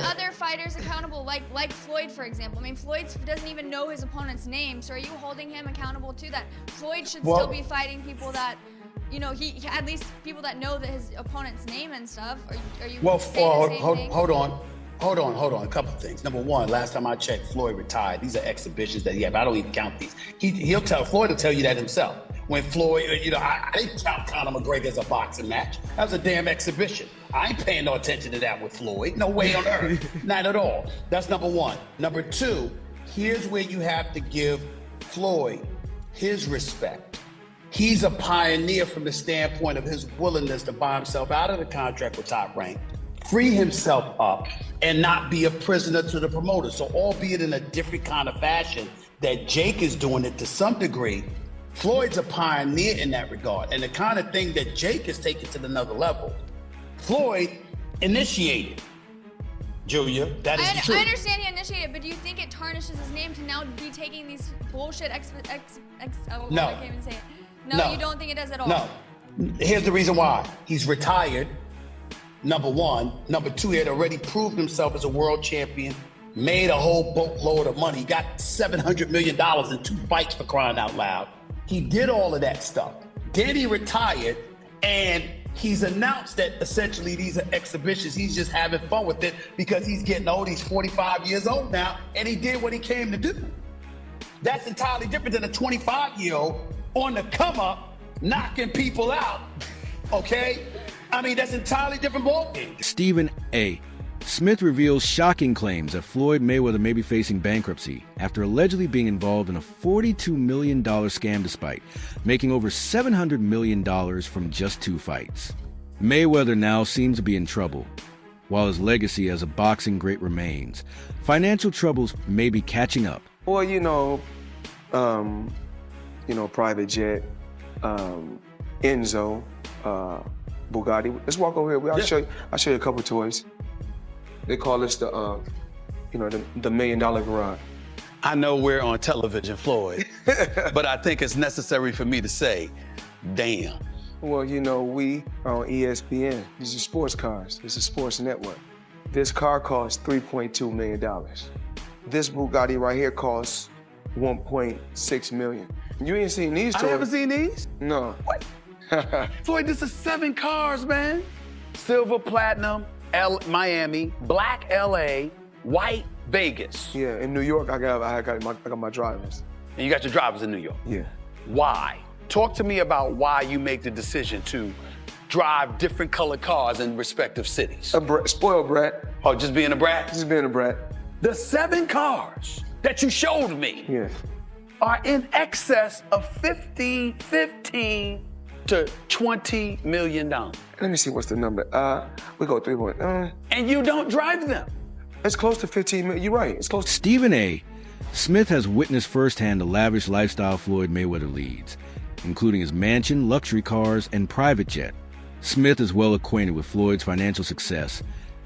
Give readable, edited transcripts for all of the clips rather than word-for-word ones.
other fighters accountable, like Floyd, for example. I mean, Floyd doesn't even know his opponent's name, so are you holding him accountable to that? Floyd should still be fighting people that, you know, he at least people that know that his opponent's name and stuff. Are you saying the same thing? Hold on. A couple of things. Number one, last time I checked, Floyd retired. These are exhibitions that he had. I don't even count these. Floyd will tell you that himself. When Floyd, you know, I didn't count Conor McGregor as a boxing match. That was a damn exhibition. I ain't paying no attention to that with Floyd. No way on earth. Not at all. That's number one. Number two, here's where you have to give Floyd his respect. He's a pioneer from the standpoint of his willingness to buy himself out of the contract with Top Rank, free himself up, and not be a prisoner to the promoter. So albeit in a different kind of fashion that Jake is doing it to some degree, Floyd's a pioneer in that regard. And the kind of thing that Jake is taking to another level, Floyd initiated. Julia, that is true. I understand he initiated, but do you think it tarnishes his name to now be taking these bullshit I can't even say it. No, you don't think it does at all? No. Here's the reason why. He's retired, number one. Number two, he had already proved himself as a world champion, made a whole boatload of money. He got $700 million in 2 fights, for crying out loud. He did all of that stuff. Then he retired, and he's announced that essentially these are exhibitions. He's just having fun with it because he's getting old. He's 45 years old now, and he did what he came to do. That's entirely different than a 25-year-old on the come up, knocking people out, okay? I mean, that's entirely different ballgame. Stephen A. Smith reveals shocking claims that Floyd Mayweather may be facing bankruptcy after allegedly being involved in a $42 million scam despite making over $700 million from just 2 fights. Mayweather now seems to be in trouble, while his legacy as a boxing great remains. Financial troubles may be catching up. Well, private jet, Enzo, Bugatti. Let's walk over here. I'll show you a couple toys. They call this the $1 million garage. I know we're on television, Floyd, but I think it's necessary for me to say, damn. Well, we are on ESPN. These are sports cars. It's a sports network. This car costs $3.2 million. This Bugatti right here costs $1.6 million. You ain't seen these toys? I haven't seen these? No. What? Floyd, this is 7 cars, man. Silver, platinum, Miami, black LA, white Vegas. Yeah, in New York, I got my drivers. And you got your drivers in New York? Yeah. Why? Talk to me about why you make the decision to drive different colored cars in respective cities. Spoiled brat. Oh, just being a brat? Just being a brat. The 7 cars that you showed me are in excess of $15 to $20 million. Let me see what's the number. We go 3 and you don't drive them. It's close to 15 million. You're right. It's close. Stephen A. Smith has witnessed firsthand the lavish lifestyle Floyd Mayweather leads, including his mansion, luxury cars, and private jet. Smith is well acquainted with Floyd's financial success,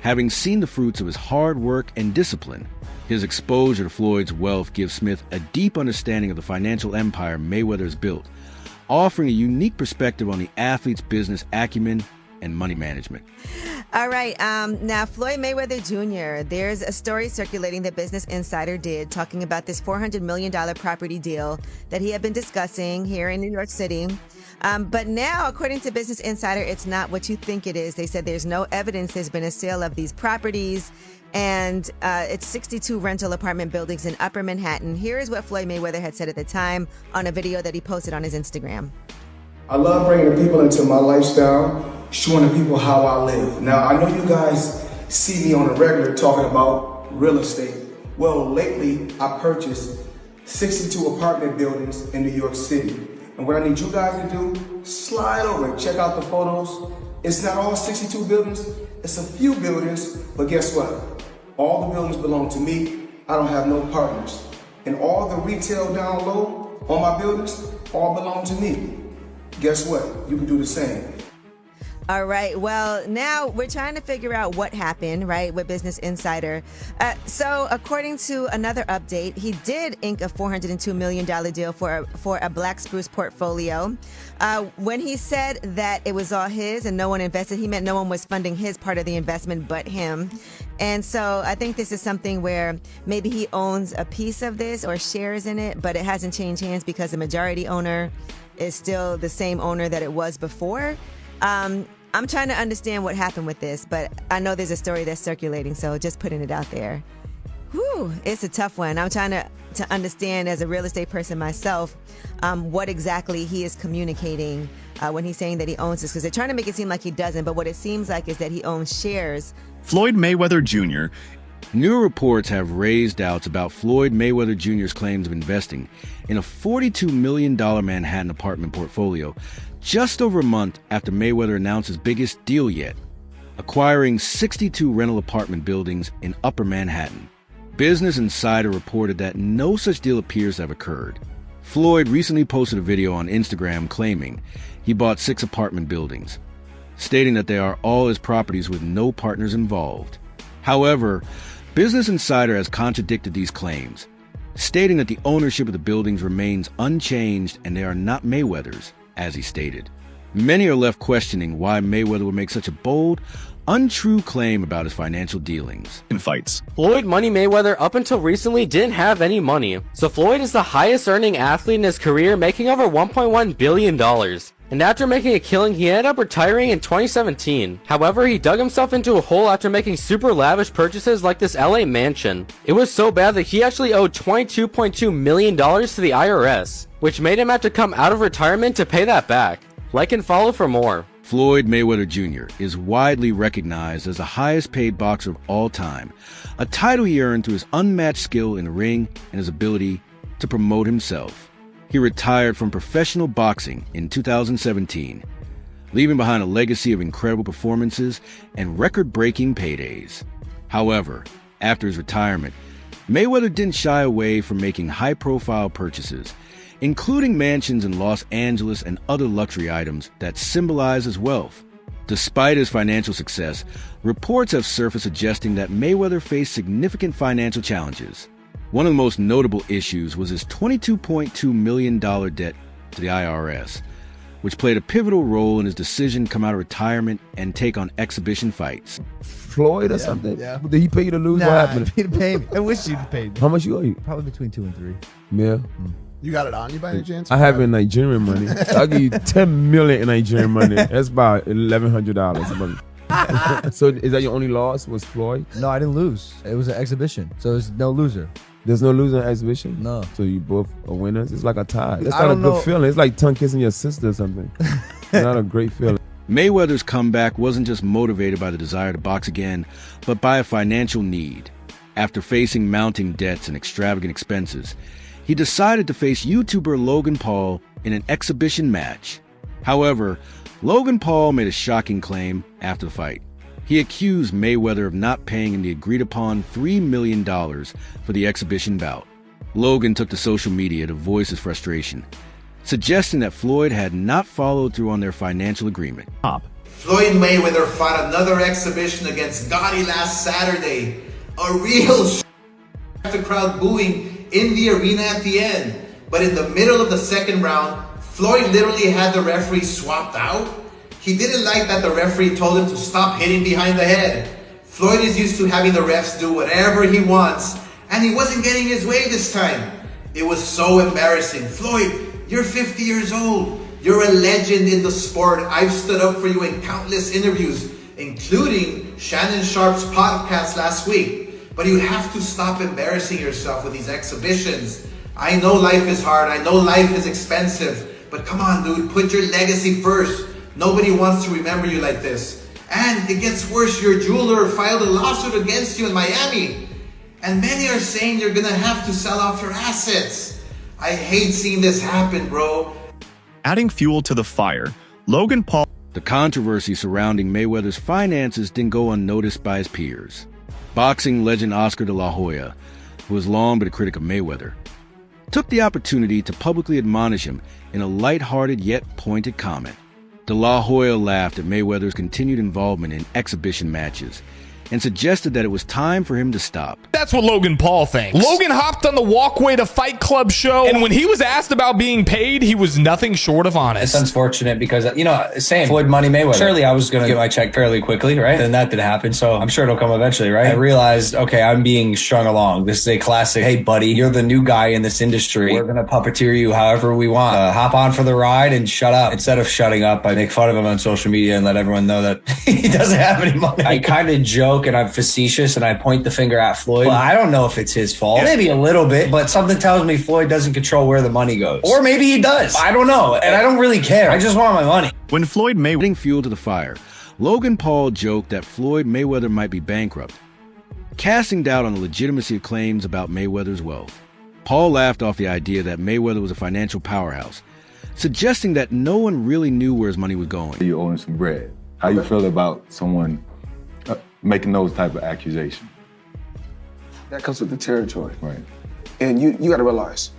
having seen the fruits of his hard work and discipline. His exposure to Floyd's wealth gives Smith a deep understanding of the financial empire Mayweather has built, offering a unique perspective on the athlete's business acumen and money management. All right. Now, Floyd Mayweather Jr., there's a story circulating that Business Insider did talking about this $400 million property deal that he had been discussing here in New York City. But now, according to Business Insider, it's not what you think it is. They said there's no evidence there's been a sale of these properties. And it's 62 rental apartment buildings in Upper Manhattan. Here is what Floyd Mayweather had said at the time on a video that he posted on his Instagram. I love bringing the people into my lifestyle, showing the people how I live. Now, I know you guys see me on a regular talking about real estate. Well, lately, I purchased 62 apartment buildings in New York City. And what I need you guys to do, slide over and check out the photos. It's not all 62 buildings, it's a few buildings, but guess what? All the buildings belong to me. I don't have no partners. And all the retail down low on my buildings all belong to me. Guess what? You can do the same. All right. Well, now we're trying to figure out what happened, right, with Business Insider. So according to another update, he did ink a $402 million deal for a Black Spruce portfolio. When he said that it was all his and no one invested, he meant no one was funding his part of the investment but him. And so I think this is something where maybe he owns a piece of this or shares in it, but it hasn't changed hands because the majority owner is still the same owner that it was before. I'm trying to understand what happened with this, but I know there's a story that's circulating, so just putting it out there. Whew, it's a tough one. I'm trying to understand as a real estate person myself what exactly he is communicating when he's saying that he owns this, because they're trying to make it seem like he doesn't, but what it seems like is that he owns shares. Floyd Mayweather Jr. New reports have raised doubts about Floyd Mayweather Jr.'s claims of investing in a $42 million Manhattan apartment portfolio just over a month after Mayweather announced his biggest deal yet, acquiring 62 rental apartment buildings in Upper Manhattan. Business Insider reported that no such deal appears to have occurred. Floyd recently posted a video on Instagram claiming he bought 6 apartment buildings, stating that they are all his properties with no partners involved. However, Business Insider has contradicted these claims, stating that the ownership of the buildings remains unchanged and they are not Mayweather's, as he stated. Many are left questioning why Mayweather would make such a bold, untrue claim about his financial dealings. In fights. Floyd Money Mayweather up until recently didn't have any money, so Floyd is the highest earning athlete in his career, making over $1.1 billion. And after making a killing, he ended up retiring in 2017. However, he dug himself into a hole after making super lavish purchases like this LA mansion. It was so bad that he actually owed $22.2 million to the IRS, which made him have to come out of retirement to pay that back. Like and follow for more. Floyd Mayweather Jr. is widely recognized as the highest paid boxer of all time, a title he earned through his unmatched skill in the ring and his ability to promote himself. He retired from professional boxing in 2017, leaving behind a legacy of incredible performances and record-breaking paydays. However, after his retirement, Mayweather didn't shy away from making high-profile purchases, including mansions in Los Angeles and other luxury items that symbolize his wealth. Despite his financial success, reports have surfaced suggesting that Mayweather faced significant financial challenges. One of the most notable issues was his $22.2 million debt to the IRS, which played a pivotal role in his decision to come out of retirement and take on exhibition fights. Floyd or something? Yeah. Did he pay you to lose? Nah, what happened? he didn't pay me. I wish you'd paid me. How much you owe you? Probably between 2 and 3. Yeah. You got it on you by any chance? I have in Nigerian money. I'll give you 10 million in Nigerian money. That's about $1,100. So is that your only loss, was Floyd? No, I didn't lose. It was an exhibition, so there's no loser. There's no loser in exhibition? No. So you both are winners? It's like a tie. That's not a good feeling. It's like tongue kissing your sister or something. It's not a great feeling. Mayweather's comeback wasn't just motivated by the desire to box again, but by a financial need. After facing mounting debts and extravagant expenses, he decided to face YouTuber Logan Paul in an exhibition match. However, Logan Paul made a shocking claim after the fight. He accused Mayweather of not paying him the agreed-upon $3 million for the exhibition bout. Logan took to social media to voice his frustration, suggesting that Floyd had not followed through on their financial agreement. Floyd Mayweather fought another exhibition against Gotti last Saturday. A real the crowd booing in the arena at the end. But in the middle of the second round, Floyd literally had the referee swapped out. He didn't like that the referee told him to stop hitting behind the head. Floyd is used to having the refs do whatever he wants, and he wasn't getting his way this time. It was so embarrassing. Floyd, you're 50 years old. You're a legend in the sport. I've stood up for you in countless interviews, including Shannon Sharp's podcast last week. But you have to stop embarrassing yourself with these exhibitions. I know life is hard. I know life is expensive. But come on, dude, put your legacy first. Nobody wants to remember you like this. And it gets worse. Your jeweler filed a lawsuit against you in Miami. And many are saying you're gonna have to sell off your assets. I hate seeing this happen, bro. Adding fuel to the fire, Logan Paul. The controversy surrounding Mayweather's finances didn't go unnoticed by his peers. Boxing legend Oscar de la Hoya, who has long been a critic of Mayweather, took the opportunity to publicly admonish him in a lighthearted yet pointed comment. De La Hoya laughed at Mayweather's continued involvement in exhibition matches and suggested that it was time for him to stop. That's what Logan Paul thinks. Logan hopped on the Walkway to Fight Club show, and when he was asked about being paid, he was nothing short of honest. It's unfortunate because, same Floyd Money Mayweather. Surely I was going to get my check fairly quickly, right? And that did happen, so I'm sure it'll come eventually, right? I realized, okay, I'm being strung along. This is a classic, hey, buddy, you're the new guy in this industry. We're going to puppeteer you however we want. Hop on for the ride and shut up. Instead of shutting up, I make fun of him on social media and let everyone know that he doesn't have any money. I kind of joke and I'm facetious and I point the finger at Floyd. Well, I don't know if it's his fault. Maybe a little bit, but something tells me Floyd doesn't control where the money goes. Or maybe he does. I don't know. And I don't really care. I just want my money. When Floyd Mayweather Putting fuel to the fire, Logan Paul joked that Floyd Mayweather might be bankrupt, casting doubt on the legitimacy of claims about Mayweather's wealth. Paul laughed off the idea that Mayweather was a financial powerhouse, suggesting that no one really knew where his money was going. You owe him some bread. How you feel about someone making those type of accusations? That comes with the territory. Right. And you got to realize,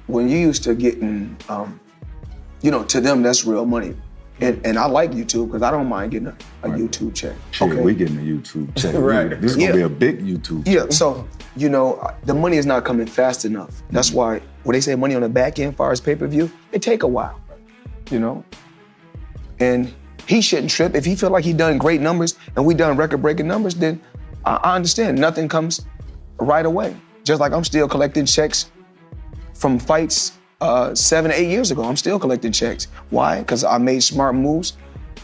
when you used to getting, to them, that's real money. And I like YouTube because I don't mind getting a YouTube check. Shit, we getting a YouTube check. Right. This is going to be a big YouTube check. Yeah, so, the money is not coming fast enough. That's why when they say money on the back end, as far as pay-per-view, it take a while, And he shouldn't trip. If he feel like he done great numbers and we done record-breaking numbers, then I understand. Nothing comes right away. Just like I'm still collecting checks from fights 7 to 8 years ago. I'm still collecting checks. Why? Because I made smart moves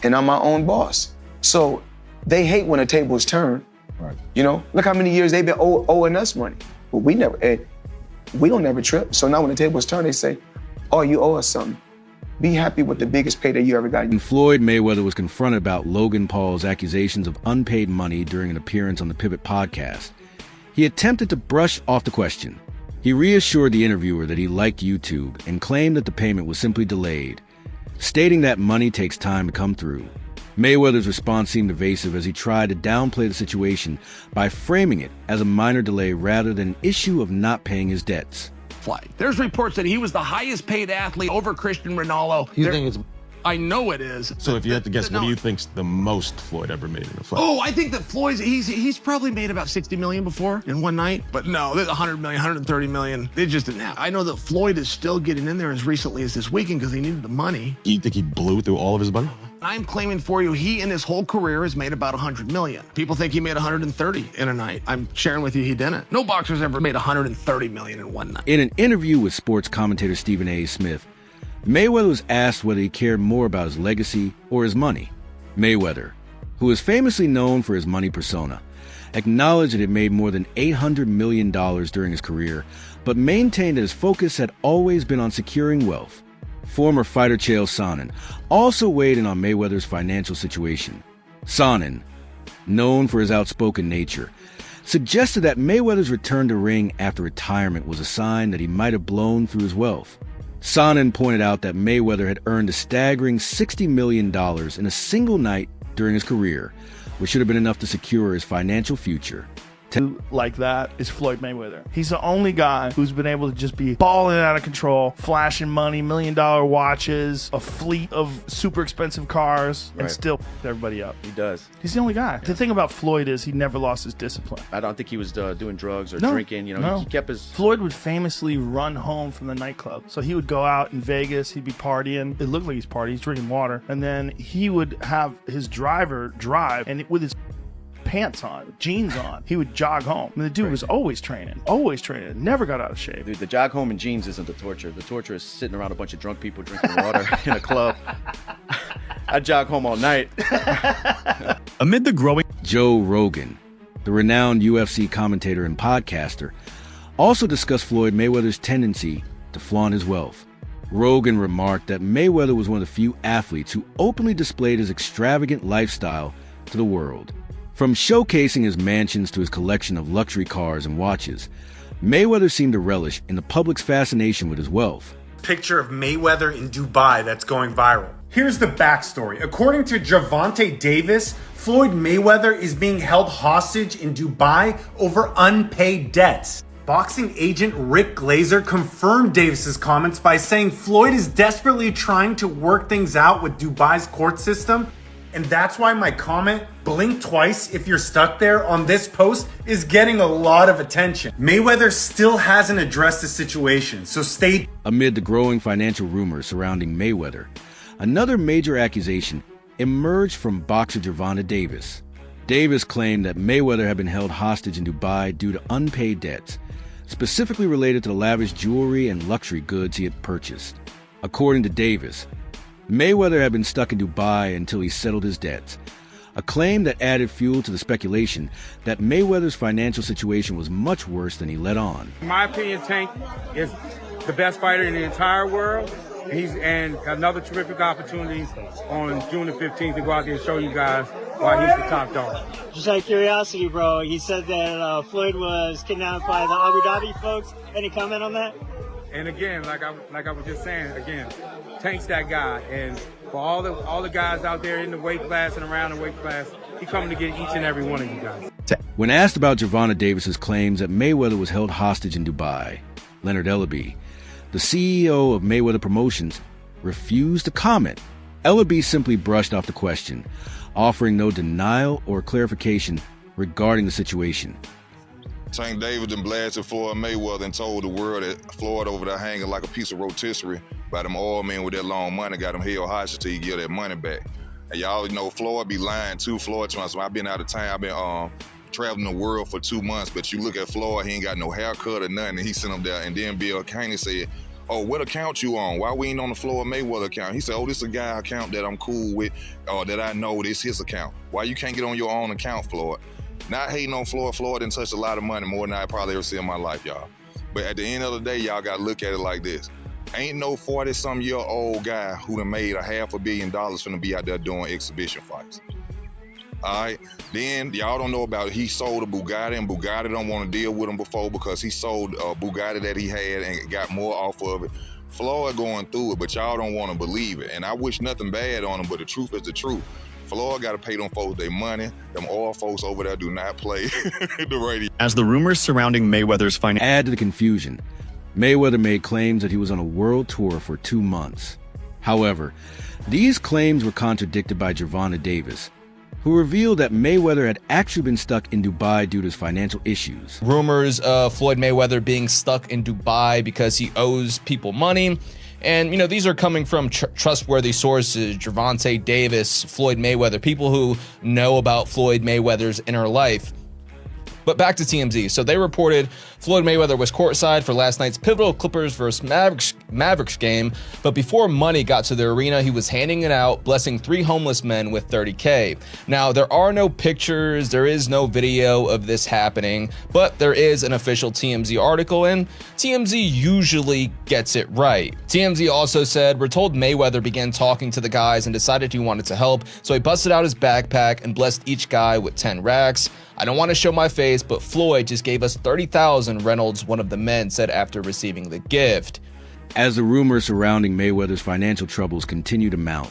and I'm my own boss. So they hate when a table is turned. Right. Look how many years they've been owing us money. But we don't ever trip. So now when the table is turned, they say, oh, you owe us something. Be happy with the biggest payday you ever got. When Floyd Mayweather was confronted about Logan Paul's accusations of unpaid money during an appearance on the Pivot podcast, he attempted to brush off the question. He reassured the interviewer that he liked YouTube and claimed that the payment was simply delayed, stating that money takes time to come through. Mayweather's response seemed evasive as he tried to downplay the situation by framing it as a minor delay rather than an issue of not paying his debts. There's reports that he was the highest paid athlete over Cristiano Ronaldo. You think it's... I know it is. So if you had to guess, what do you think's the most Floyd ever made in a fight? Oh, I think that Floyd's, he's probably made about 60 million before in one night. But no, there's 100 million, 130 million. They just didn't have. I know that Floyd is still getting in there as recently as this weekend because he needed the money. You think he blew through all of his money? I'm claiming for you, he in his whole career has made about 100 million. People think he made 130 in a night. I'm sharing with you, he didn't. No boxer's ever made 130 million in one night. In an interview with sports commentator Stephen A. Smith, Mayweather was asked whether he cared more about his legacy or his money. Mayweather, who is famously known for his money persona, acknowledged that he made more than $800 million during his career, but maintained that his focus had always been on securing wealth. Former fighter Chael Sonnen also weighed in on Mayweather's financial situation. Sonnen, known for his outspoken nature, suggested that Mayweather's return to ring after retirement was a sign that he might have blown through his wealth. Sonnen pointed out that Mayweather had earned a staggering $60 million in a single night during his career, which should have been enough to secure his financial future. Like that is Floyd Mayweather. He's the only guy who's been able to just be balling out of control, flashing money, $1 million watches, a fleet of super expensive cars, and still everybody up. He does. He's the only guy. The thing about Floyd is he never lost his discipline. I don't think he was doing drugs or drinking. He kept his... Floyd would famously run home from the nightclub. So he would go out in Vegas, he'd be partying. It looked like he's partying, he's drinking water. And then he would have his driver drive, and with his pants on, jeans on, he would jog home. I mean, the dude was always training, never got out of shape. Dude, the jog home in jeans isn't the torture. The torture is sitting around a bunch of drunk people drinking water in a club. I jog home all night. Amid the growing... Joe Rogan, the renowned UFC commentator and podcaster, also discussed Floyd Mayweather's tendency to flaunt his wealth. Rogan remarked that Mayweather was one of the few athletes who openly displayed his extravagant lifestyle to the world. From showcasing his mansions to his collection of luxury cars and watches, Mayweather seemed to relish in the public's fascination with his wealth. Picture of Mayweather in Dubai that's going viral. Here's the backstory. According to Gervonta Davis, Floyd Mayweather is being held hostage in Dubai over unpaid debts. Boxing agent Rick Glazer confirmed Davis's comments by saying Floyd is desperately trying to work things out with Dubai's court system. And that's why my comment, blink twice if you're stuck there, on this post is getting a lot of attention. Mayweather still hasn't addressed the situation, so stay. Amid the growing financial rumors surrounding Mayweather, another major accusation emerged from boxer Gervonta Davis. Davis claimed that Mayweather had been held hostage in Dubai due to unpaid debts, specifically related to the lavish jewelry and luxury goods he had purchased. According to Davis, Mayweather had been stuck in Dubai until he settled his debts, a claim that added fuel to the speculation that Mayweather's financial situation was much worse than he let on. In my opinion, Tank is the best fighter in the entire world. And another terrific opportunity on June the 15th to go out there and show you guys why he's the top dog. Just out of curiosity, bro, he said that Floyd was kidnapped by the Abu Dhabi folks. Any comment on that? And again, like I was just saying, again, Tank's that guy. And for all the guys out there in the weight class and around the weight class, he's coming to get each and every one of you guys. When asked about Gervonta Davis's claims that Mayweather was held hostage in Dubai, Leonard Ellaby, the CEO of Mayweather Promotions, refused to comment. Ellaby simply brushed off the question, offering no denial or clarification regarding the situation. Tank Davis done blasted Floyd Mayweather and told the world that Floyd over there hanging like a piece of rotisserie by them oil men with that long money, got him held hostage till he get that money back. And y'all know Floyd be lying too. Floyd trying to, I've been out of town, I've been traveling the world for 2 months, but you look at Floyd, he ain't got no haircut or nothing, and he sent him there. And then Bill Caney said, oh, what account you on? Why we ain't on the Floyd Mayweather account? He said, oh, this is a guy account that I'm cool with, or that I know this his account. Why you can't get on your own account, Floyd? Not hating on Floyd. Floyd done touched a lot of money, more than I probably ever see in my life, y'all. But at the end of the day, y'all gotta look at it like this. Ain't no 40-some-year-old guy who done made $500 million finna be out there doing exhibition fights. All right, then y'all don't know about it. He sold a Bugatti, and Bugatti don't want to deal with him before because he sold a Bugatti that he had and got more off of it. Floyd going through it, but y'all don't want to believe it. And I wish nothing bad on him, but the truth is the truth. Floyd got to pay them folks their money. Them oil folks over there do not play the radio. As the rumors surrounding Mayweather's add to the confusion, Mayweather made claims that he was on a world tour for 2 months. However, these claims were contradicted by Gervonta Davis, who revealed that Mayweather had actually been stuck in Dubai due to his financial issues. Rumors of Floyd Mayweather being stuck in Dubai because he owes people money. And, you know, these are coming from trustworthy sources, Gervonta Davis, Floyd Mayweather, people who know about Floyd Mayweather's inner life. But back to TMZ. So they reported Floyd Mayweather was courtside for last night's pivotal Clippers versus Mavericks game, but before money got to the arena, he was handing it out, blessing 3 homeless men with $30K. Now, there are no pictures, there is no video of this happening, but there is an official TMZ article, and TMZ usually gets it right. TMZ also said, we're told Mayweather began talking to the guys and decided he wanted to help, so he busted out his backpack and blessed each guy with 10 racks. I don't want to show my face, but Floyd just gave us $30,000, Reynolds, one of the men, said after receiving the gift. As the rumors surrounding Mayweather's financial troubles continue to mount,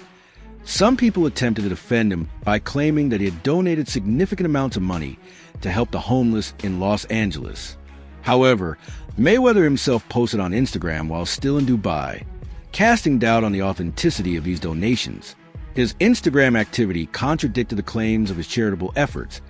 some people attempted to defend him by claiming that he had donated significant amounts of money to help the homeless in Los Angeles. However, Mayweather himself posted on Instagram while still in Dubai, casting doubt on the authenticity of these donations. His Instagram activity contradicted the claims of his charitable efforts,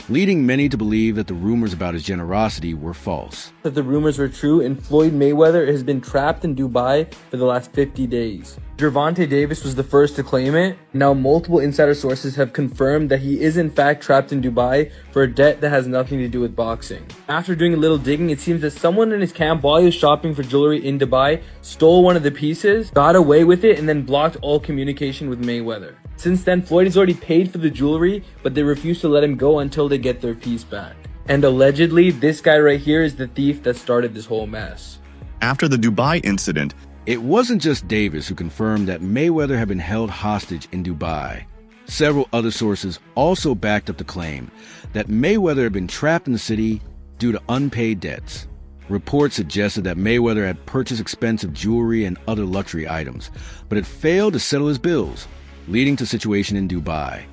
leading many to believe that the rumors about his generosity were false. That the rumors were true, and Floyd Mayweather has been trapped in Dubai for the last 50 days. Gervonta Davis was the first to claim it. Now multiple insider sources have confirmed that he is in fact trapped in Dubai for a debt that has nothing to do with boxing. After doing a little digging, it seems that someone in his camp, while he was shopping for jewelry in Dubai, stole one of the pieces, got away with it, and then blocked all communication with Mayweather. Since then, Floyd has already paid for the jewelry, but they refuse to let him go until they get their piece back. And allegedly, this guy right here is the thief that started this whole mess. After the Dubai incident, it wasn't just Davis who confirmed that Mayweather had been held hostage in Dubai. Several other sources also backed up the claim that Mayweather had been trapped in the city due to unpaid debts. Reports suggested that Mayweather had purchased expensive jewelry and other luxury items, but had failed to settle his bills, leading to a situation in Dubai.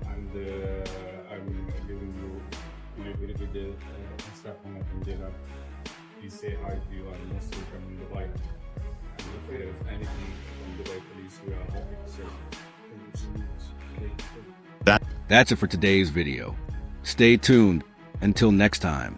I'm giving you my very good Instagram and Jada. Please say hi to you. I'm mostly from Dubai. And if there is anything from Dubai, please, we are happy to serve. That's it for today's video. Stay tuned. Until next time.